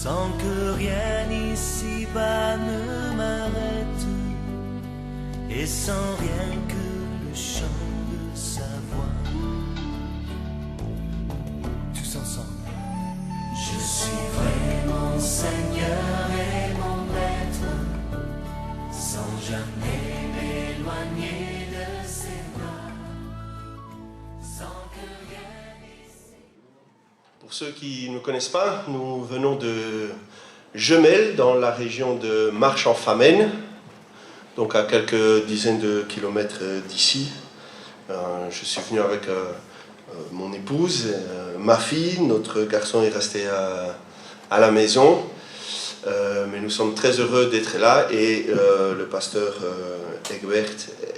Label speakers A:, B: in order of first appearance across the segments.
A: sans que rien ici-bas ne m'arrête, et sans rien que le chant de sa voix. Tous ensemble. Je suivrai mon Seigneur et mon Maître, sans jamais m'éloigner de ses bras, sans que rien ici.
B: Pour ceux qui ne connaissent pas, nous venons de Jemelle, dans la région de Marche-en-Famenne, donc à quelques dizaines de kilomètres d'ici. Je suis venu avec mon épouse, ma fille, notre garçon est resté à la maison, mais nous sommes très heureux d'être là, et le pasteur Egbert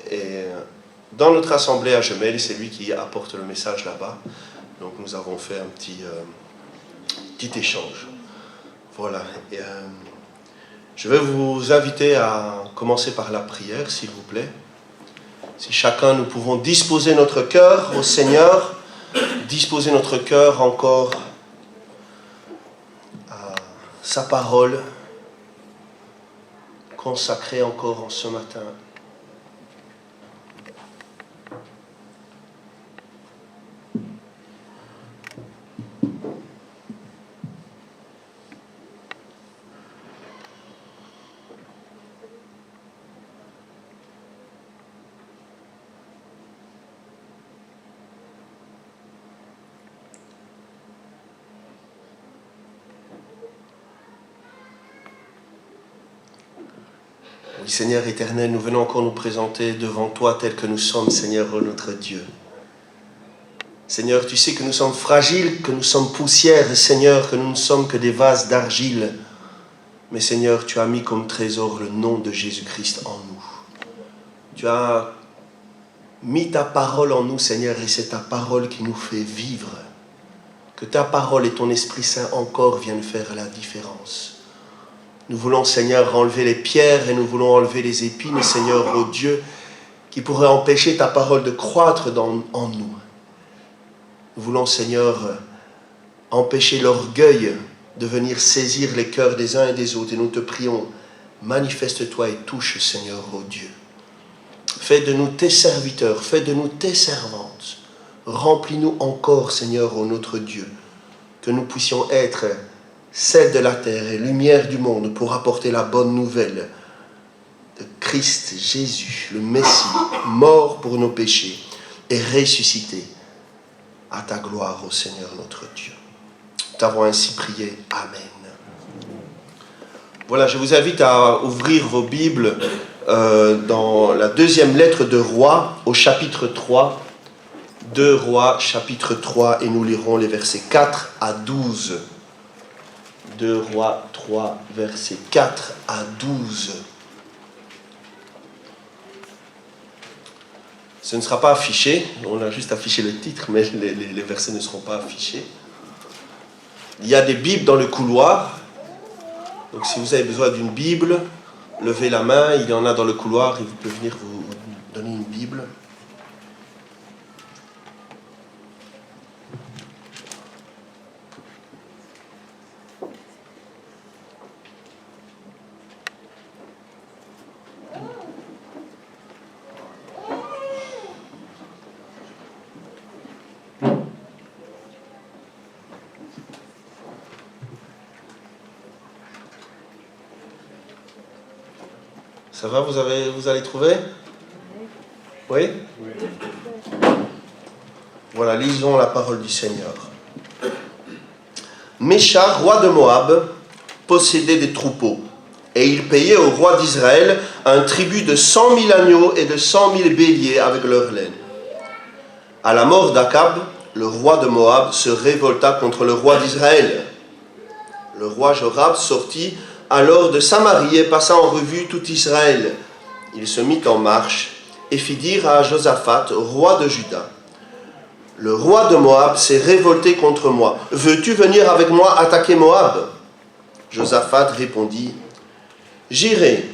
B: est dans notre assemblée à Jemelle, c'est lui qui apporte le message là-bas. Donc nous avons fait un petit échange. Voilà. Et, je vais vous inviter à commencer par la prière, s'il vous plaît. Si chacun nous pouvons disposer notre cœur au Seigneur, disposer notre cœur encore à sa parole, consacrée encore en ce matin. Oui, Seigneur éternel, nous venons encore nous présenter devant toi tel que nous sommes, Seigneur notre Dieu. Seigneur, tu sais que nous sommes fragiles, que nous sommes poussière, Seigneur, que nous ne sommes que des vases d'argile. Mais Seigneur, tu as mis comme trésor le nom de Jésus-Christ en nous. Tu as mis ta parole en nous, Seigneur, et c'est ta parole qui nous fait vivre. Que ta parole et ton Esprit Saint encore viennent faire la différence. Nous voulons, Seigneur, enlever les pierres et nous voulons enlever les épines, Seigneur, ô Dieu, qui pourraient empêcher ta parole de croître en nous. Nous voulons, Seigneur, empêcher l'orgueil de venir saisir les cœurs des uns et des autres. Et nous te prions, manifeste-toi et touche, Seigneur, ô Dieu. Fais de nous tes serviteurs, fais de nous tes servantes. Remplis-nous encore, Seigneur, ô notre Dieu, que nous puissions être sel de la terre et lumière du monde pour apporter la bonne nouvelle de Christ Jésus, le Messie, mort pour nos péchés et ressuscité à ta gloire, ô Seigneur notre Dieu. Nous t'avons ainsi prié. Amen. Voilà, je vous invite à ouvrir vos Bibles dans la deuxième lettre de Rois, au chapitre 3. 2 Rois, chapitre 3, et nous lirons les versets 4 à 12. 2 Rois 3, versets 4 à 12. Ce ne sera pas affiché, on a juste affiché le titre, mais les versets ne seront pas affichés. Il y a des Bibles dans le couloir, donc si vous avez besoin d'une Bible, levez la main, il y en a dans le couloir, et vous pouvez venir vous donner une Bible. Ça va, vous allez trouver? Oui? Voilà, lisons la parole du Seigneur. Mécha, roi de Moab, possédait des troupeaux, et il payait au roi d'Israël un tribut de 100 000 agneaux et de 100 000 béliers avec leur laine. À la mort d'Akab, le roi de Moab se révolta contre le roi d'Israël. Le roi Joram sortit alors de Samarie et passa en revue tout Israël. Il se mit en marche et fit dire à Josaphat, roi de Juda: le roi de Moab s'est révolté contre moi. Veux-tu venir avec moi attaquer Moab? Josaphat répondit: j'irai,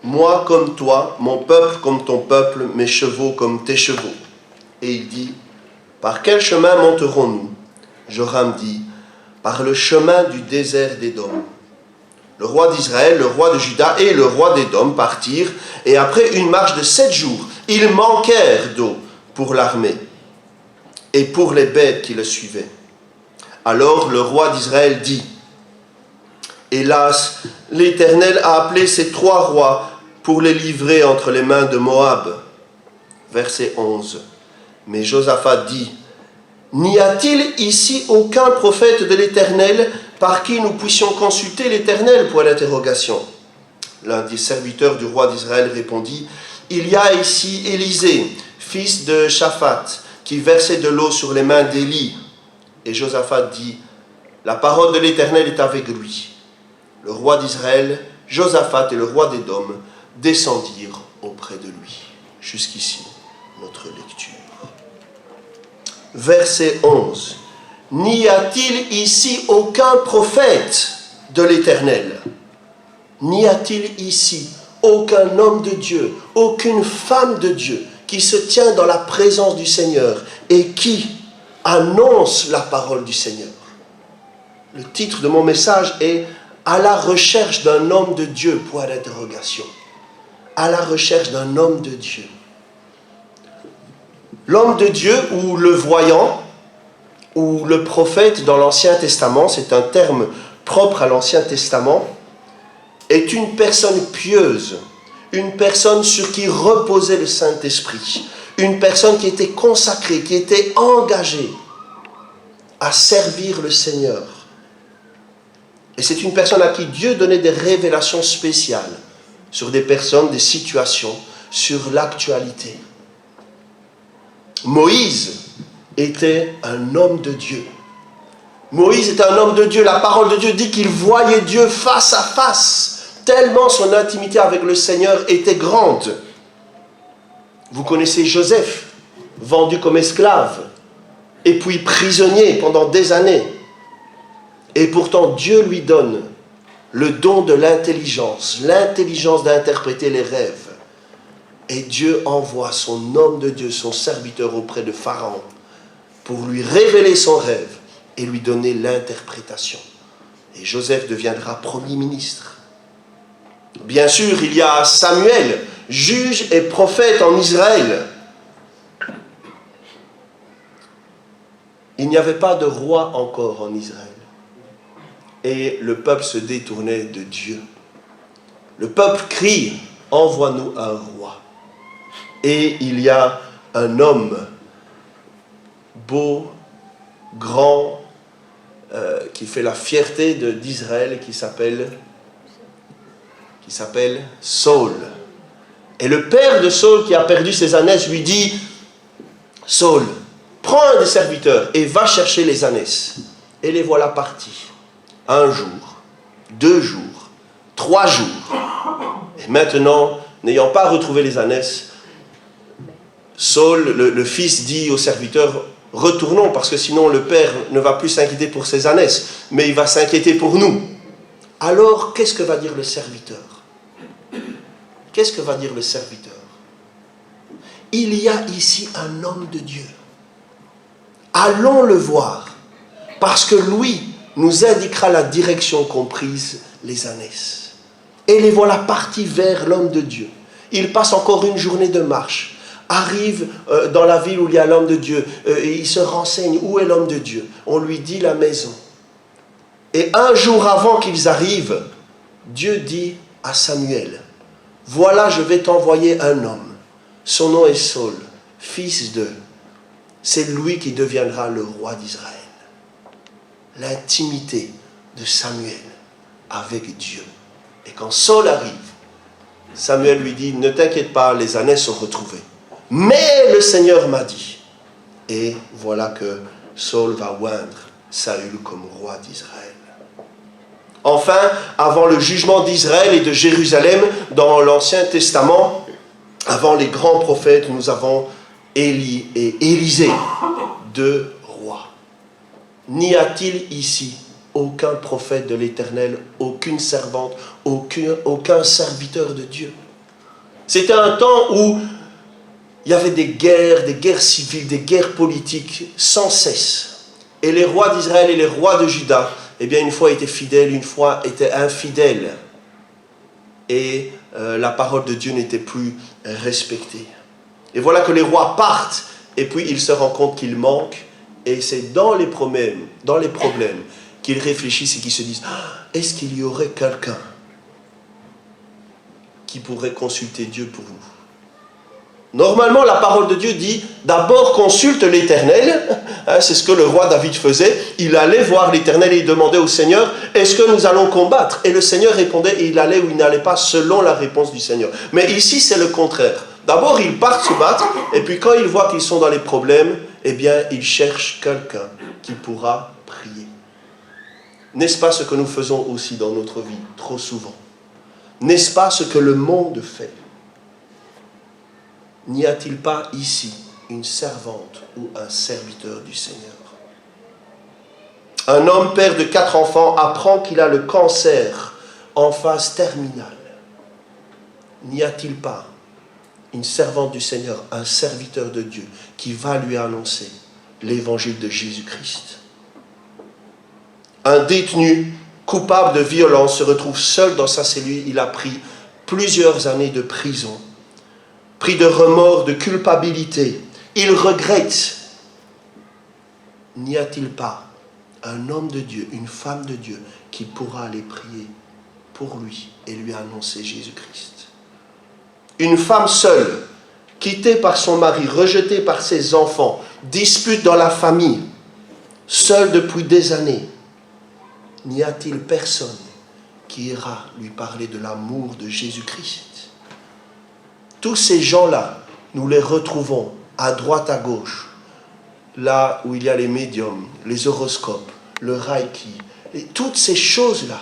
B: moi comme toi, mon peuple comme ton peuple, mes chevaux comme tes chevaux. Et il dit: par quel chemin monterons-nous? Joram dit: par le chemin du désert d'Édom. Le roi d'Israël, le roi de Juda et le roi d'Édom partirent, et après une marche de 7 jours, ils manquèrent d'eau pour l'armée et pour les bêtes qui le suivaient. Alors le roi d'Israël dit, « Hélas, l'Éternel a appelé ces 3 rois pour les livrer entre les mains de Moab. » Verset 11. Mais Josaphat dit, « N'y a-t-il ici aucun prophète de l'Éternel par qui nous puissions consulter l'Éternel » pour l'interrogation. L'un des serviteurs du roi d'Israël répondit, « Il y a ici Élisée, fils de Shaphat, qui versait de l'eau sur les mains d'Élie. » Et Josaphat dit, « La parole de l'Éternel est avec lui. » Le roi d'Israël, Josaphat et le roi d'Édom descendirent auprès de lui. Jusqu'ici, notre lecture. Verset 11. « N'y a-t-il ici aucun prophète de l'Éternel ? N'y a-t-il ici aucun homme de Dieu, aucune femme de Dieu qui se tient dans la présence du Seigneur et qui annonce la parole du Seigneur ?» Le titre de mon message est « À la recherche d'un homme de Dieu » point d'interrogation. À la recherche d'un homme de Dieu. L'homme de Dieu ou le voyant ou le prophète dans l'Ancien Testament, c'est un terme propre à l'Ancien Testament, est une personne pieuse, une personne sur qui reposait le Saint-Esprit, une personne qui était consacrée, qui était engagée à servir le Seigneur. Et c'est une personne à qui Dieu donnait des révélations spéciales sur des personnes, des situations, sur l'actualité. Moïse était un homme de Dieu. Moïse était un homme de Dieu. La parole de Dieu dit qu'il voyait Dieu face à face, tellement son intimité avec le Seigneur était grande. Vous connaissez Joseph, vendu comme esclave, et puis prisonnier pendant des années. Et pourtant, Dieu lui donne le don de l'intelligence d'interpréter les rêves. Et Dieu envoie son homme de Dieu, son serviteur auprès de Pharaon, pour lui révéler son rêve et lui donner l'interprétation. Et Joseph deviendra premier ministre. Bien sûr, il y a Samuel, juge et prophète en Israël. Il n'y avait pas de roi encore en Israël. Et le peuple se détournait de Dieu. Le peuple crie, « Envoie-nous un roi ». Et il y a un homme beau, grand, qui fait la fierté d'Israël, qui s'appelle Saül. Et le père de Saül, qui a perdu ses ânesses, lui dit, « Saül, prends un des serviteurs et va chercher les ânesses. » Et les voilà partis. 1 jour, 2 jours, 3 jours. Et maintenant, n'ayant pas retrouvé les ânesses, Saül, le fils, dit au serviteur, « Retournons, parce que sinon le père ne va plus s'inquiéter pour ses ânesses, mais il va s'inquiéter pour nous. » Alors, qu'est-ce que va dire le serviteur? Qu'est-ce que va dire le serviteur? Il y a ici un homme de Dieu. Allons le voir, parce que lui nous indiquera la direction qu'ont prise les ânesses. Et les voilà partis vers l'homme de Dieu. Il passe encore une journée de marche. Arrive dans la ville où il y a l'homme de Dieu, et il se renseigne où est l'homme de Dieu. On lui dit la maison. Et 1 jour avant qu'ils arrivent, Dieu dit à Samuel, « Voilà, je vais t'envoyer un homme. Son nom est Saül, fils de... » C'est lui qui deviendra le roi d'Israël. L'intimité de Samuel avec Dieu. Et quand Saül arrive, Samuel lui dit, « Ne t'inquiète pas, les ânesses sont retrouvées. Mais le Seigneur m'a dit. » Et voilà que Saül va oindre Saül comme roi d'Israël. Enfin, avant le jugement d'Israël et de Jérusalem, dans l'Ancien Testament, avant les grands prophètes, nous avons Élie et Élisée, 2 rois. N'y a-t-il ici aucun prophète de l'Éternel, aucune servante, aucun serviteur de Dieu? C'était un temps où il y avait des guerres civiles, des guerres politiques sans cesse. Et les rois d'Israël et les rois de Juda, eh bien, une fois étaient fidèles, une fois étaient infidèles. Et la parole de Dieu n'était plus respectée. Et voilà que les rois partent, et puis ils se rendent compte qu'ils manquent. Et c'est dans les problèmes qu'ils réfléchissent et qu'ils se disent « Est-ce qu'il y aurait quelqu'un qui pourrait consulter Dieu pour nous ?» Normalement, la parole de Dieu dit « D'abord consulte l'Éternel ». C'est ce que le roi David faisait. Il allait voir l'Éternel et il demandait au Seigneur « Est-ce que nous allons combattre ?» Et le Seigneur répondait et il allait ou il n'allait pas selon la réponse du Seigneur. Mais ici, c'est le contraire. D'abord, ils partent se battre et puis quand ils voient qu'ils sont dans les problèmes, eh bien, ils cherchent quelqu'un qui pourra prier. N'est-ce pas ce que nous faisons aussi dans notre vie, trop souvent? N'est-ce pas ce que le monde fait? N'y a-t-il pas ici une servante ou un serviteur du Seigneur? Un homme père de 4 enfants apprend qu'il a le cancer en phase terminale. N'y a-t-il pas une servante du Seigneur, un serviteur de Dieu, qui va lui annoncer l'évangile de Jésus-Christ? Un détenu coupable de violence se retrouve seul dans sa cellule. Il a pris plusieurs années de prison, pris de remords, de culpabilité. Il regrette. N'y a-t-il pas un homme de Dieu, une femme de Dieu, qui pourra aller prier pour lui et lui annoncer Jésus-Christ? Une femme seule, quittée par son mari, rejetée par ses enfants, dispute dans la famille, seule depuis des années. N'y a-t-il personne qui ira lui parler de l'amour de Jésus-Christ? Tous ces gens-là, nous les retrouvons à droite, à gauche, là où il y a les médiums, les horoscopes, le reiki, et toutes ces choses-là.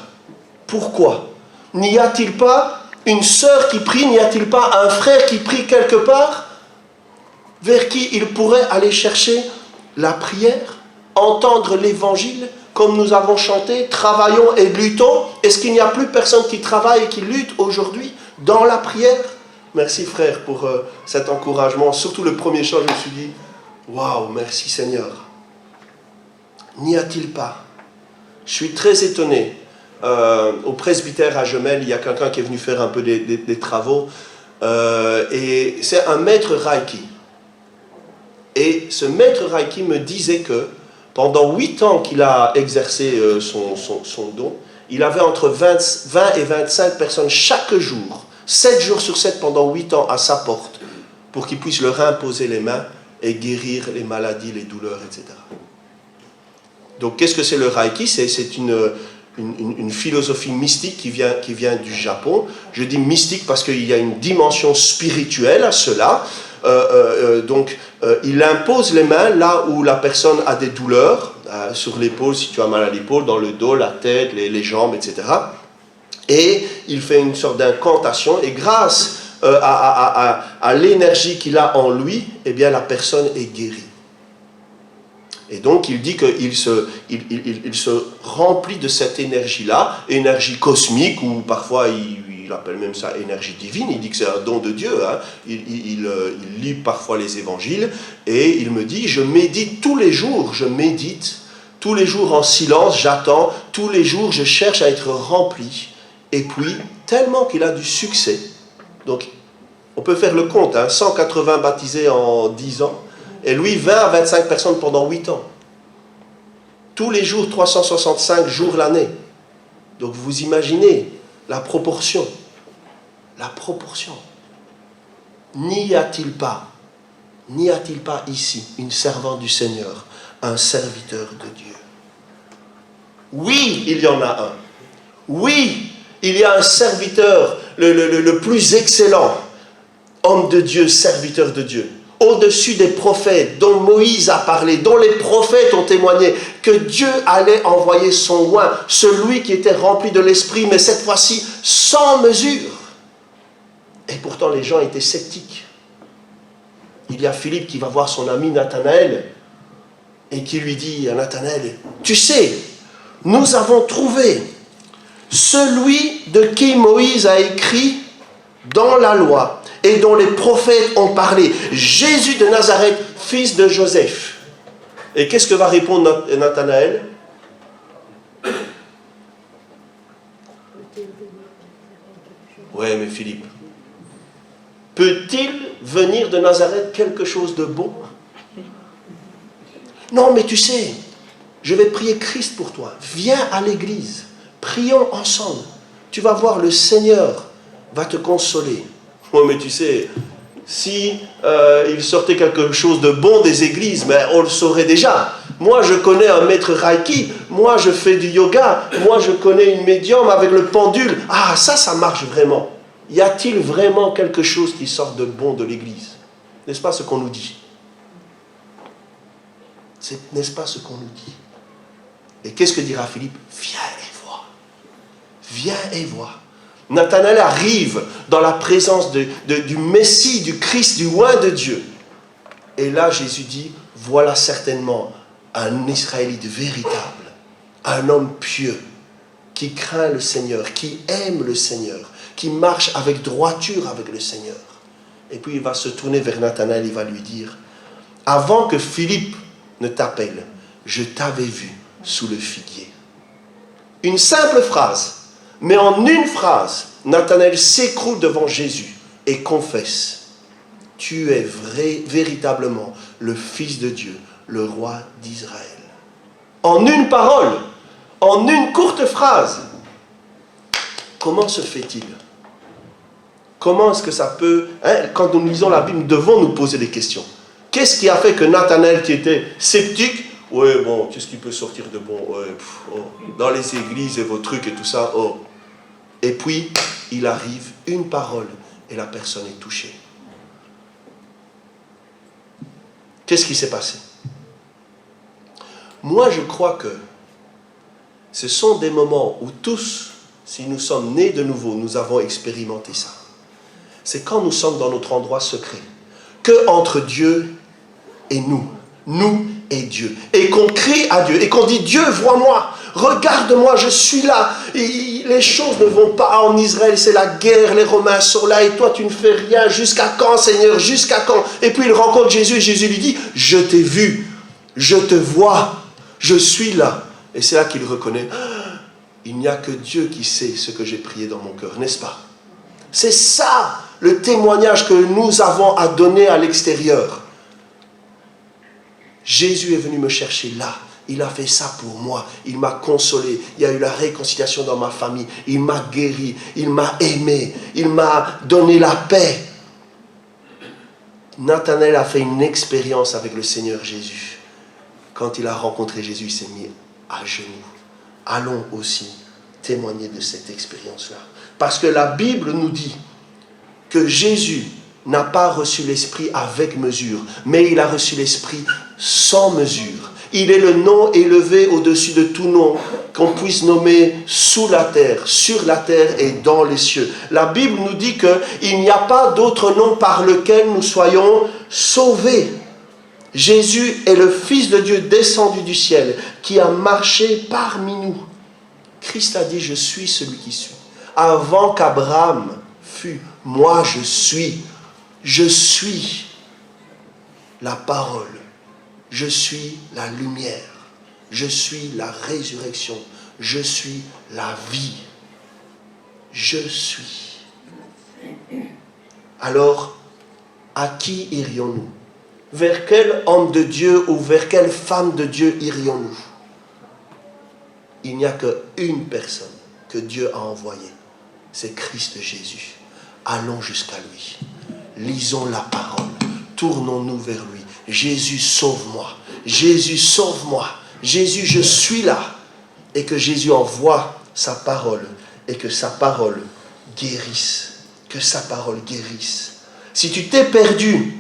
B: Pourquoi? N'y a-t-il pas une sœur qui prie? N'y a-t-il pas un frère qui prie quelque part vers qui il pourrait aller chercher la prière, entendre l'évangile, comme nous avons chanté, travaillons et luttons? Est-ce qu'il n'y a plus personne qui travaille et qui lutte aujourd'hui dans la prière? Merci frère pour cet encouragement. Surtout le premier chant, je me suis dit, waouh, merci Seigneur. N'y a-t-il pas? Je suis très étonné. Au presbytère à Jemelle, il y a quelqu'un qui est venu faire un peu des travaux. Et c'est un maître Reiki. Et ce maître Reiki me disait que pendant 8 ans qu'il a exercé son don, il avait entre 20 et 25 personnes chaque jour, 7 jours sur 7 pendant 8 ans à sa porte, pour qu'il puisse leur imposer les mains et guérir les maladies, les douleurs, etc. Donc qu'est-ce que c'est le Reiki? C'est une philosophie mystique qui vient du Japon. Je dis mystique parce qu'il y a une dimension spirituelle à cela. Donc, il impose les mains là où la personne a des douleurs, sur l'épaule, si tu as mal à l'épaule, dans le dos, la tête, les jambes, etc. Et il fait une sorte d'incantation, et grâce à l'énergie qu'il a en lui, eh bien, la personne est guérie. Et donc, il dit qu'il se remplit de cette énergie-là, énergie cosmique, ou parfois il appelle même ça énergie divine. Il dit que c'est un don de Dieu. Hein. Il lit parfois les évangiles, et il me dit, je médite tous les jours en silence, j'attends, tous les jours je cherche à être rempli. Et puis, tellement qu'il a du succès, donc on peut faire le compte, hein, 180 baptisés en 10 ans, et lui, 20 à 25 personnes pendant 8 ans. Tous les jours, 365 jours l'année. Donc vous imaginez la proportion. La proportion. N'y a-t-il pas ici une servante du Seigneur, un serviteur de Dieu? Oui, il y en a un. Oui, il y a un serviteur, le plus excellent, homme de Dieu, serviteur de Dieu. Au-dessus des prophètes dont Moïse a parlé, dont les prophètes ont témoigné, que Dieu allait envoyer son oint, celui qui était rempli de l'Esprit, mais cette fois-ci sans mesure. Et pourtant les gens étaient sceptiques. Il y a Philippe qui va voir son ami Nathanaël et qui lui dit à Nathanaël, tu sais, nous avons trouvé celui de qui Moïse a écrit dans la loi et dont les prophètes ont parlé, Jésus de Nazareth, fils de Joseph. Et qu'est-ce que va répondre Nathanaël? Ouais, mais Philippe, peut-il venir de Nazareth quelque chose de bon? Non, mais tu sais, je vais prier Christ pour toi. Viens à l'église, prions ensemble. Tu vas voir, le Seigneur va te consoler. Ouais, mais tu sais, si il sortait quelque chose de bon des églises, mais on le saurait déjà. Moi, je connais un maître Reiki, moi, je fais du yoga, moi, je connais une médium avec le pendule. Ah, ça marche vraiment. Y a-t-il vraiment quelque chose qui sort de bon de l'église? N'est-ce pas ce qu'on nous dit? N'est-ce pas ce qu'on nous dit? Et qu'est-ce que dira Philippe? Viens et vois. Viens et vois. Nathanaël arrive dans la présence du Messie, du Christ, du Roi de Dieu. Et là, Jésus dit, voilà certainement un Israélite véritable, un homme pieux, qui craint le Seigneur, qui aime le Seigneur, qui marche avec droiture avec le Seigneur. Et puis il va se tourner vers Nathanaël, il va lui dire, avant que Philippe ne t'appelle, je t'avais vu sous le figuier. Une simple phrase, mais en une phrase, Nathanaël s'écroule devant Jésus et confesse, tu es véritablement le Fils de Dieu, le Roi d'Israël. En une parole, en une courte phrase. Comment se fait-il? Comment est-ce que ça peut... quand nous lisons la Bible, nous devons nous poser des questions. Qu'est-ce qui a fait que Nathanaël, qui était sceptique, ouais, bon, qu'est-ce qui peut sortir de bon? Ouais, dans les églises et vos trucs et tout ça, oh. Et puis, il arrive, une parole, et la personne est touchée. Qu'est-ce qui s'est passé? Moi, je crois que ce sont des moments où tous, si nous sommes nés de nouveau, nous avons expérimenté ça. C'est quand nous sommes dans notre endroit secret, que entre Dieu et nous et Dieu, et qu'on crie à Dieu, et qu'on dit, Dieu, vois-moi, regarde-moi, je suis là. Et les choses ne vont pas en Israël, c'est la guerre, les Romains sont là, et toi tu ne fais rien. Jusqu'à quand, Seigneur, jusqu'à quand? Et puis il rencontre Jésus, et Jésus lui dit, je t'ai vu, je te vois, je suis là. Et c'est là qu'il reconnaît, il n'y a que Dieu qui sait ce que j'ai prié dans mon cœur, n'est-ce pas? C'est ça le témoignage que nous avons à donner à l'extérieur. Jésus est venu me chercher là. Il a fait ça pour moi. Il m'a consolé. Il y a eu la réconciliation dans ma famille. Il m'a guéri. Il m'a aimé. Il m'a donné la paix. Nathanaël a fait une expérience avec le Seigneur Jésus. Quand il a rencontré Jésus, il s'est mis à genoux. Allons aussi témoigner de cette expérience-là. Parce que la Bible nous dit que Jésus n'a pas reçu l'Esprit avec mesure, mais il a reçu l'Esprit sans mesure. Il est le nom élevé au-dessus de tout nom qu'on puisse nommer sous la terre, sur la terre et dans les cieux. La Bible nous dit qu'il n'y a pas d'autre nom par lequel nous soyons sauvés. Jésus est le Fils de Dieu descendu du ciel, qui a marché parmi nous. Christ a dit, je suis celui qui suis. Avant qu'Abraham fût, moi je suis. Je suis la parole. Je suis la lumière. Je suis la résurrection. Je suis la vie. Je suis. Alors, à qui irions-nous? Vers quel homme de Dieu ou vers quelle femme de Dieu irions-nous? Il n'y a qu'une personne que Dieu a envoyée. C'est Christ Jésus. Allons jusqu'à lui. Lisons la parole. Tournons-nous vers lui. Jésus, sauve-moi. Jésus, sauve-moi. Jésus, je suis là. Et que Jésus envoie sa parole. Et que sa parole guérisse. Que sa parole guérisse. Si tu t'es perdu,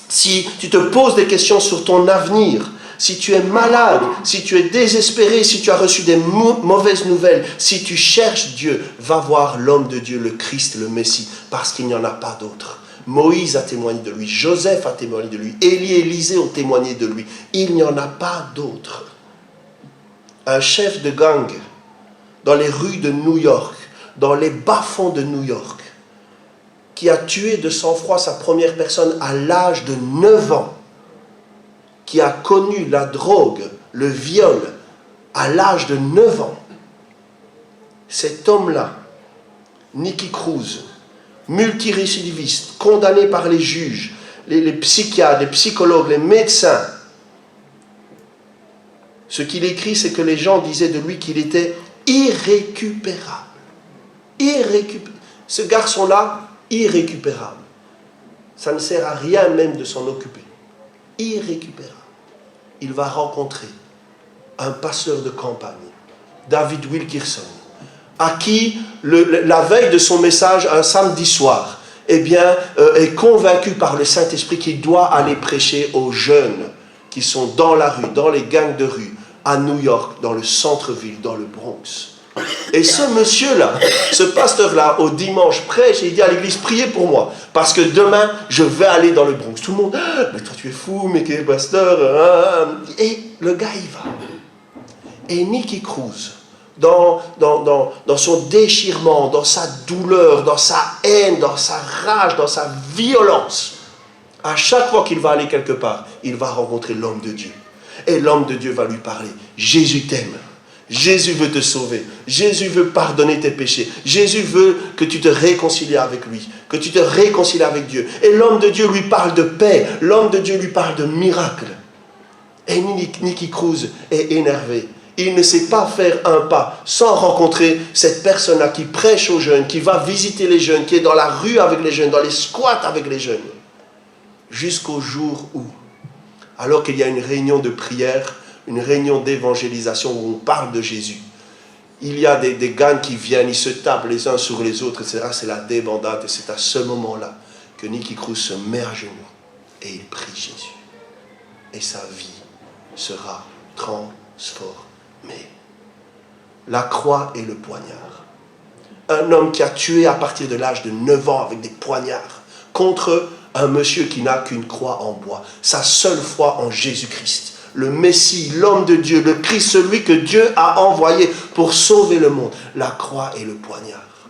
B: si tu te poses des questions sur ton avenir, si tu es malade, si tu es désespéré, si tu as reçu des mauvaises nouvelles, si tu cherches Dieu, va voir l'homme de Dieu, le Christ, le Messie, parce qu'il n'y en a pas d'autre. Moïse a témoigné de lui, Joseph a témoigné de lui, Élie et Élisée ont témoigné de lui. Il n'y en a pas d'autre. Un chef de gang dans les rues de New York, dans les bas-fonds de New York, qui a tué de sang-froid sa première personne à l'âge de 9 ans, qui a connu la drogue, le viol, à l'âge de 9 ans. Cet homme-là, Nicky Cruz, multirécidiviste, condamné par les juges, les psychiatres, les psychologues, les médecins. Ce qu'il écrit, c'est que les gens disaient de lui qu'il était irrécupérable. Ce garçon-là, irrécupérable. Ça ne sert à rien même de s'en occuper. Irrécupérable. Il va rencontrer un pasteur de campagne, David Wilkerson, à qui, la veille de son message, un samedi soir, est convaincu par le Saint-Esprit qu'il doit aller prêcher aux jeunes qui sont dans la rue, dans les gangs de rue, à New York, dans le centre-ville, dans le Bronx. Et ce monsieur-là, ce pasteur-là, au dimanche prêche et il dit à l'église, priez pour moi, parce que demain, je vais aller dans le Bronx. Tout le monde, mais toi tu es fou, mais quel pasteur. Et le gars, il va. Et Nicky Cruz, dans son déchirement, dans sa douleur, dans sa haine, dans sa rage, dans sa violence, à chaque fois qu'il va aller quelque part, il va rencontrer l'homme de Dieu. Et l'homme de Dieu va lui parler. Jésus t'aime. Jésus veut te sauver. Jésus veut pardonner tes péchés. Jésus veut que tu te réconcilies avec lui, que tu te réconcilies avec Dieu. Et l'homme de Dieu lui parle de paix. L'homme de Dieu lui parle de miracles. Et Nicky Cruz est énervé. Il ne sait pas faire un pas sans rencontrer cette personne-là qui prêche aux jeunes, qui va visiter les jeunes, qui est dans la rue avec les jeunes, dans les squats avec les jeunes. Jusqu'au jour où, alors qu'il y a une réunion de prière, une réunion d'évangélisation où on parle de Jésus, il y a des gangs qui viennent, ils se tapent les uns sur les autres, etc. C'est la débandade et c'est à ce moment-là que Nicky Cruz se met à genoux et il prie Jésus. Et sa vie sera transformée. La croix et le poignard. Un homme qui a tué à partir de l'âge de 9 ans avec des poignards contre un monsieur qui n'a qu'une croix en bois. Sa seule foi en Jésus-Christ. Le Messie, l'homme de Dieu, le Christ, celui que Dieu a envoyé pour sauver le monde. La croix et le poignard.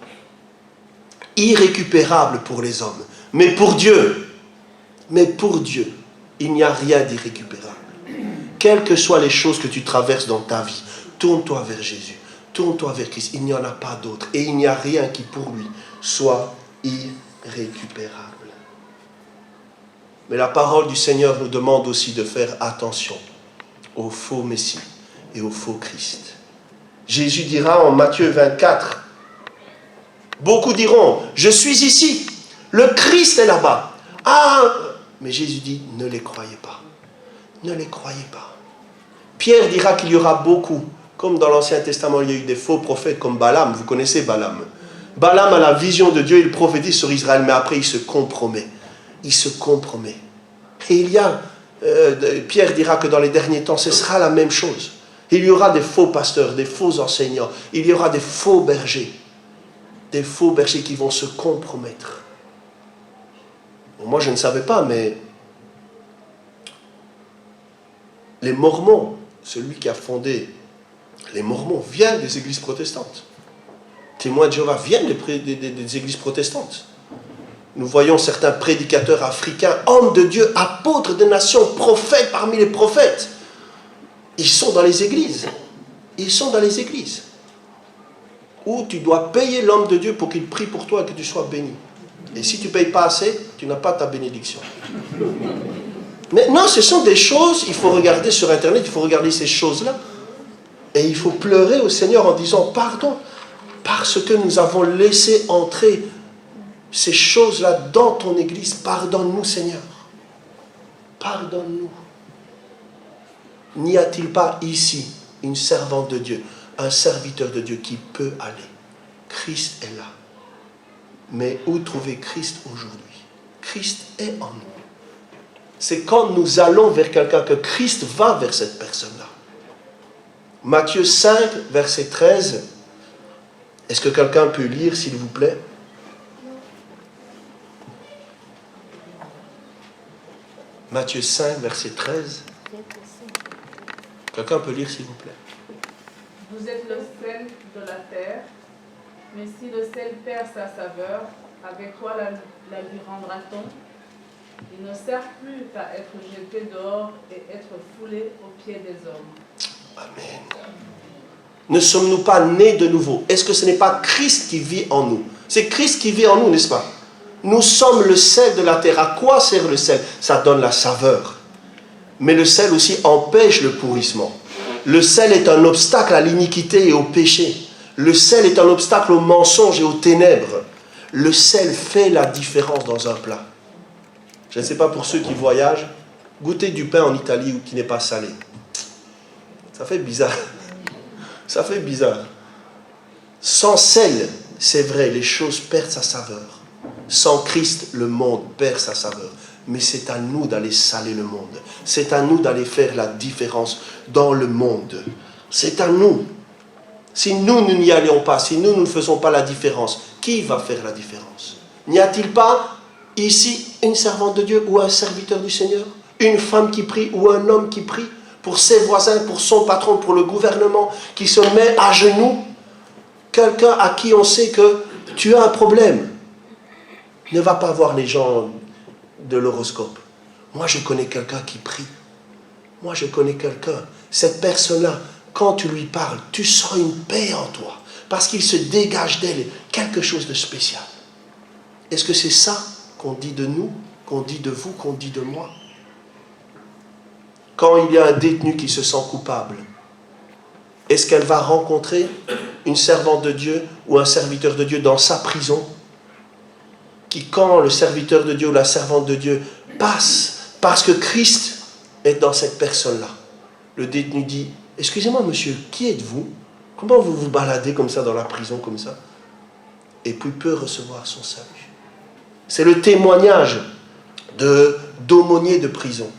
B: Irrécupérable pour les hommes. Mais pour Dieu, il n'y a rien d'irrécupérable. Quelles que soient les choses que tu traverses dans ta vie, tourne-toi vers Jésus, tourne-toi vers Christ. Il n'y en a pas d'autre. Et il n'y a rien qui pour lui soit irrécupérable. Mais la parole du Seigneur nous demande aussi de faire attention aux faux Messie et aux faux Christ. Jésus dira en Matthieu 24, beaucoup diront, je suis ici, le Christ est là-bas. Ah, mais Jésus dit, ne les croyez pas. Ne les croyez pas. Pierre dira qu'il y aura beaucoup, comme dans l'Ancien Testament, il y a eu des faux prophètes comme Balaam. Vous connaissez Balaam. Balaam a la vision de Dieu, il prophétise sur Israël, mais après il se compromet. Il se compromet. Et Pierre dira que dans les derniers temps, ce sera la même chose. Il y aura des faux pasteurs, des faux enseignants. Il y aura des faux bergers. Des faux bergers qui vont se compromettre. Bon, moi, je ne savais pas, mais les Mormons, celui qui a fondé les Mormons, vient des églises protestantes. Témoins de Jéhovah viennent des églises protestantes. Nous voyons certains prédicateurs africains, hommes de Dieu, apôtres des nations, prophètes parmi les prophètes. Ils sont dans les églises. Ils sont dans les églises. Où tu dois payer l'homme de Dieu pour qu'il prie pour toi et que tu sois béni. Et si tu ne payes pas assez, tu n'as pas ta bénédiction. Mais non, ce sont des choses, il faut regarder sur Internet, il faut regarder ces choses-là. Et il faut pleurer au Seigneur en disant pardon, parce que nous avons laissé entrer ces choses-là dans ton église. Pardonne-nous, Seigneur. Pardonne-nous. N'y a-t-il pas ici une servante de Dieu, un serviteur de Dieu qui peut aller? Christ est là. Mais où trouver Christ aujourd'hui? Christ est en nous. C'est quand nous allons vers quelqu'un que Christ va vers cette personne-là. Matthieu 5, verset 13. Est-ce que quelqu'un peut lire, s'il vous plaît? Matthieu 5, verset 13. Quelqu'un peut lire, s'il vous plaît?
C: Vous êtes le sel de la terre, mais si le sel perd sa saveur, avec quoi la lui rendra-t-on? Ils ne servent plus qu'à être jetés dehors et être foulés aux pieds des hommes.
B: Amen. Ne sommes-nous pas nés de nouveau? Est-ce que ce n'est pas Christ qui vit en nous? C'est Christ qui vit en nous, n'est-ce pas? Nous sommes le sel de la terre. À quoi sert le sel? Ça donne la saveur. Mais le sel aussi empêche le pourrissement. Le sel est un obstacle à l'iniquité et au péché. Le sel est un obstacle au mensonge et aux ténèbres. Le sel fait la différence dans un plat. Je ne sais pas pour ceux qui voyagent, goûter du pain en Italie ou qui n'est pas salé. Ça fait bizarre. Ça fait bizarre. Sans sel, c'est vrai, les choses perdent sa saveur. Sans Christ, le monde perd sa saveur. Mais c'est à nous d'aller saler le monde. C'est à nous d'aller faire la différence dans le monde. C'est à nous. Si nous n'y allons pas, si nous ne faisons pas la différence, qui va faire la différence? N'y a-t-il pas ici une servante de Dieu ou un serviteur du Seigneur? Une femme qui prie ou un homme qui prie pour ses voisins, pour son patron, pour le gouvernement, qui se met à genoux? Quelqu'un à qui on sait que tu as un problème. Ne va pas voir les gens de l'horoscope. Moi, je connais quelqu'un qui prie. Moi, je connais quelqu'un. Cette personne-là, quand tu lui parles, tu sens une paix en toi. Parce qu'il se dégage d'elle quelque chose de spécial. Est-ce que c'est ça qu'on dit de nous, qu'on dit de vous, qu'on dit de moi? Quand il y a un détenu qui se sent coupable, est-ce qu'elle va rencontrer une servante de Dieu ou un serviteur de Dieu dans sa prison, qui, quand le serviteur de Dieu ou la servante de Dieu passe, parce que Christ est dans cette personne-là, le détenu dit: excusez-moi monsieur, qui êtes-vous? Comment vous vous baladez comme ça dans la prison comme ça? Et puis peut recevoir son salut. C'est le témoignage d'aumônier de prison.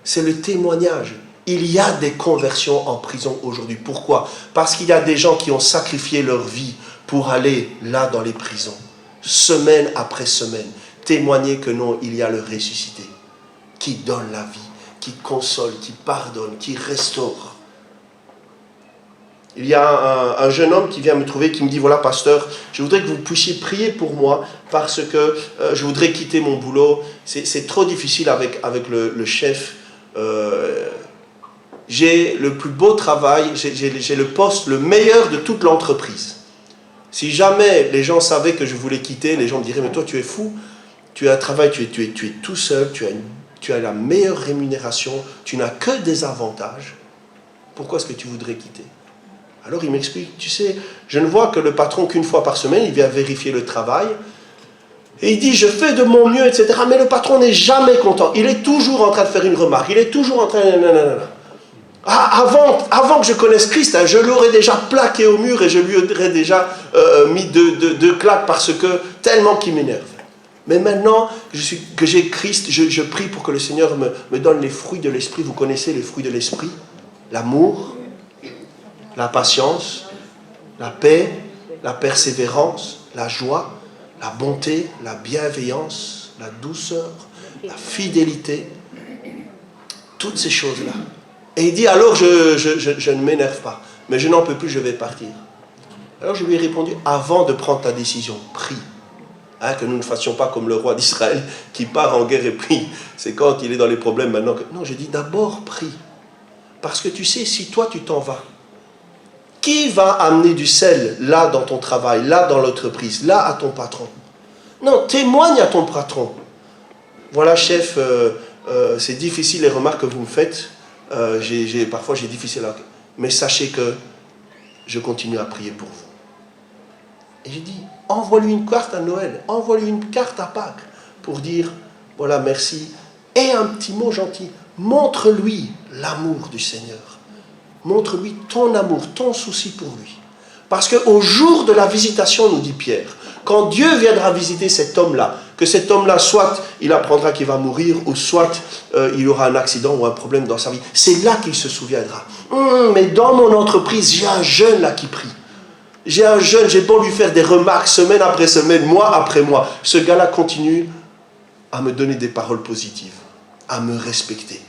B: C'est le témoignage. Il y a des conversions en prison aujourd'hui. Pourquoi? Parce qu'il y a des gens qui ont sacrifié leur vie pour aller là dans les prisons, semaine après semaine, témoigner que non, il y a le ressuscité, qui donne la vie, qui console, qui pardonne, qui restaure. Il y a un jeune homme qui vient me trouver, qui me dit: voilà pasteur, je voudrais que vous puissiez prier pour moi, parce que je voudrais quitter mon boulot, c'est trop difficile avec le chef. J'ai le plus beau travail, j'ai le poste le meilleur de toute l'entreprise. Si jamais les gens savaient que je voulais quitter, les gens me diraient: mais toi tu es fou, tu as un travail, tu es tout seul, tu as la meilleure rémunération, tu n'as que des avantages, pourquoi est-ce que tu voudrais quitter? Alors il m'explique: tu sais, je ne vois que le patron qu'une fois par semaine, il vient vérifier le travail, et il dit: je fais de mon mieux, etc. Mais le patron n'est jamais content, il est toujours en train de faire une remarque, il est toujours en train de... Avant que je connaisse Christ, hein, je l'aurais déjà plaqué au mur et je lui aurais déjà mis deux claques parce que tellement qu'il m'énerve. Mais maintenant que j'ai Christ, je prie pour que le Seigneur me donne les fruits de l'Esprit. Vous connaissez les fruits de l'Esprit? L'amour, la patience, la paix, la persévérance, la joie, la bonté, la bienveillance, la douceur, la fidélité. Toutes ces choses-là. Et il dit: alors je ne m'énerve pas, mais je n'en peux plus, je vais partir. Alors je lui ai répondu: avant de prendre ta décision, prie. Hein, que nous ne fassions pas comme le roi d'Israël qui part en guerre et puis c'est quand il est dans les problèmes maintenant que... Non, je dis d'abord prie. Parce que tu sais, si toi tu t'en vas, qui va amener du sel là dans ton travail, là dans l'entreprise, là à ton patron? Non, témoigne à ton patron. Voilà chef, c'est difficile les remarques que vous me faites. Parfois j'ai difficile à... Mais sachez que je continue à prier pour vous. Et j'ai dit: envoie-lui une carte à Noël, envoie-lui une carte à Pâques pour dire: voilà, merci. Et un petit mot gentil. Montre-lui l'amour du Seigneur. Montre-lui ton amour, ton souci pour lui. Parce qu'au jour de la visitation, nous dit Pierre, quand Dieu viendra visiter cet homme-là, que cet homme-là, soit il apprendra qu'il va mourir, ou soit il aura un accident ou un problème dans sa vie, c'est là qu'il se souviendra. Mais dans mon entreprise, j'ai un jeune là qui prie. J'ai un jeune, j'ai beau lui faire des remarques semaine après semaine, mois après mois. Ce gars-là continue à me donner des paroles positives, à me respecter.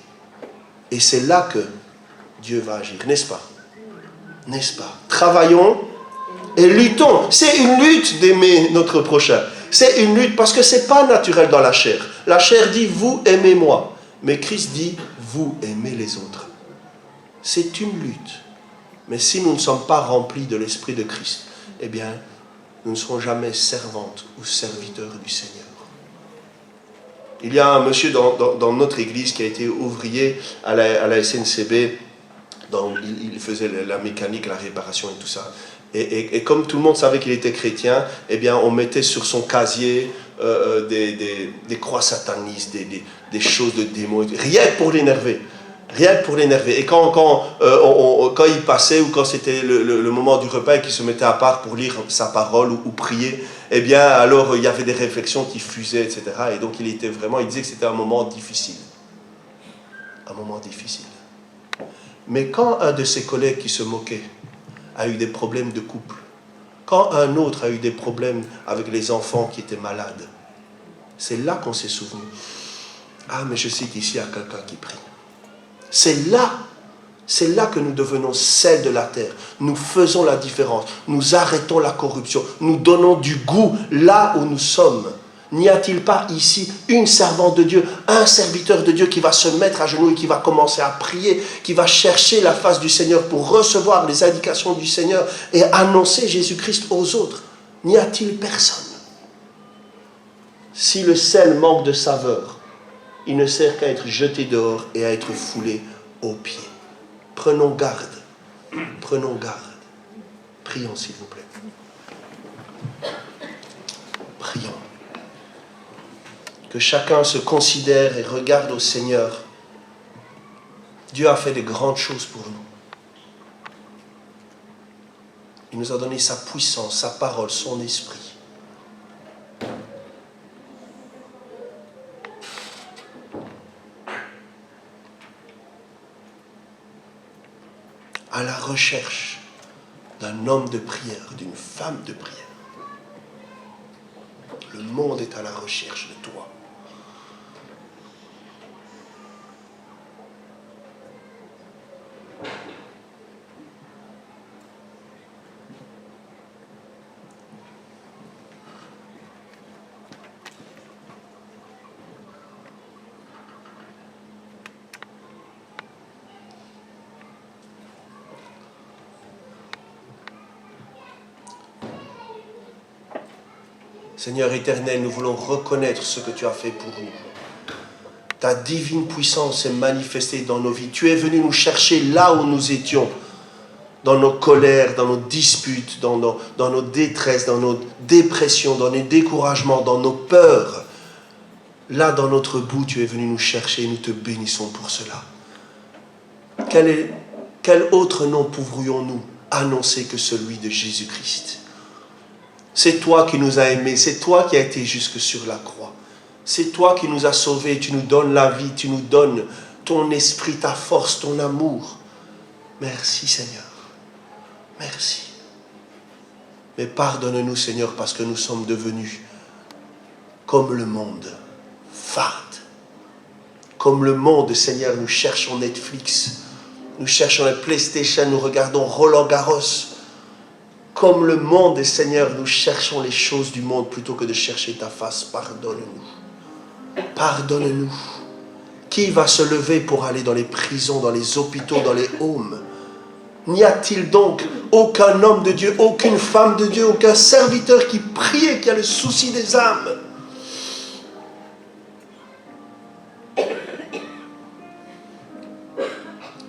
B: Et c'est là que Dieu va agir, n'est-ce pas? N'est-ce pas? Travaillons et luttons. C'est une lutte d'aimer notre prochain. C'est une lutte parce que ce n'est pas naturel dans la chair. La chair dit, vous aimez-moi. Mais Christ dit, vous aimez les autres. C'est une lutte. Mais si nous ne sommes pas remplis de l'Esprit de Christ, eh bien, nous ne serons jamais servantes ou serviteurs du Seigneur. Il y a un monsieur dans notre église qui a été ouvrier à la SNCB. Il faisait la mécanique, la réparation et tout ça. Et comme tout le monde savait qu'il était chrétien, eh bien, on mettait sur son casier des croix satanistes, des choses de démons, rien que pour l'énerver. Rien que pour l'énerver. Et quand il passait ou quand c'était le moment du repas et qu'il se mettait à part pour lire sa parole ou prier, eh bien, alors il y avait des réflexions qui fusaient, etc. Et donc il disait que c'était un moment difficile. Un moment difficile. Mais quand un de ses collègues qui se moquait a eu des problèmes de couple, quand un autre a eu des problèmes avec les enfants qui étaient malades, c'est là qu'on s'est souvenu. Ah, mais je sais qu'ici, il y a quelqu'un qui prie. C'est là que nous devenons sel de la terre. Nous faisons la différence. Nous arrêtons la corruption. Nous donnons du goût là où nous sommes. N'y a-t-il pas ici une servante de Dieu, un serviteur de Dieu qui va se mettre à genoux et qui va commencer à prier, qui va chercher la face du Seigneur pour recevoir les indications du Seigneur et annoncer Jésus-Christ aux autres? N'y a-t-il personne? Si le sel manque de saveur, il ne sert qu'à être jeté dehors et à être foulé aux pieds. Prenons garde. Prenons garde. Prions, s'il vous plaît. Prions. Que chacun se considère et regarde au Seigneur. Dieu a fait de grandes choses pour nous. Il nous a donné sa puissance, sa parole, son esprit. À la recherche d'un homme de prière, d'une femme de prière. Le monde est à la recherche de toi. Seigneur éternel, nous voulons reconnaître ce que tu as fait pour nous. Ta divine puissance est manifestée dans nos vies. Tu es venu nous chercher là où nous étions, dans nos colères, dans nos disputes, dans nos détresses, dans nos dépressions, dans nos découragements, dans nos peurs. Là, dans notre bout, tu es venu nous chercher et nous te bénissons pour cela. Quel autre nom pourrions-nous annoncer que celui de Jésus-Christ? C'est toi qui nous as aimés, c'est toi qui as été jusque sur la croix. C'est toi qui nous as sauvés, tu nous donnes la vie, tu nous donnes ton esprit, ta force, ton amour. Merci Seigneur, merci. Mais pardonne-nous Seigneur parce que nous sommes devenus comme le monde, fades. Comme le monde Seigneur, nous cherchons Netflix, nous cherchons la PlayStation, nous regardons Roland Garros. Comme le monde, Seigneur, nous cherchons les choses du monde plutôt que de chercher ta face. Pardonne-nous. Pardonne-nous. Qui va se lever pour aller dans les prisons, dans les hôpitaux, dans les homes? N'y a-t-il donc aucun homme de Dieu, aucune femme de Dieu, aucun serviteur qui prie et qui a le souci des âmes?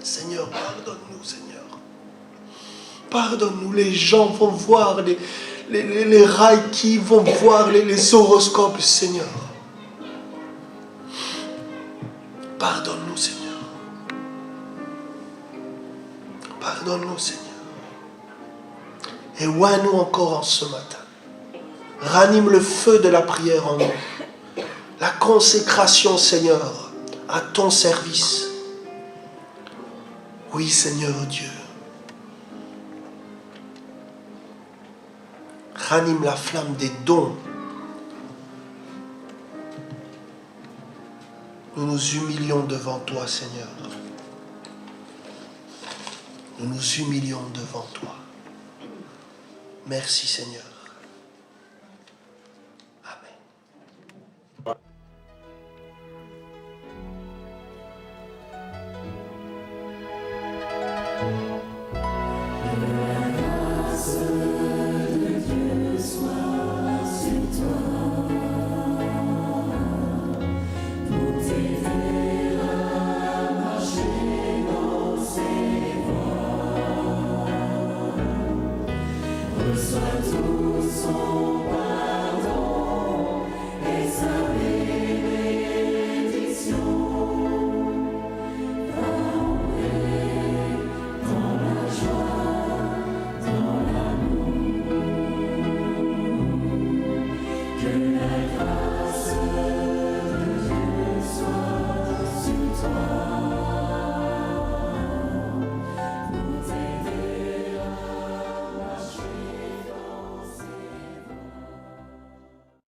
B: Seigneur, pardonne-nous, Seigneur. Pardonne-nous, les gens vont voir les reiki, vont voir les horoscopes, Seigneur. Pardonne-nous, Seigneur. Pardonne-nous, Seigneur. Et oins-nous encore en ce matin. Ranime le feu de la prière en nous. La consécration, Seigneur, à ton service. Oui, Seigneur Dieu. Ranime la flamme des dons. Nous nous humilions devant toi, Seigneur. Nous nous humilions devant toi. Merci, Seigneur.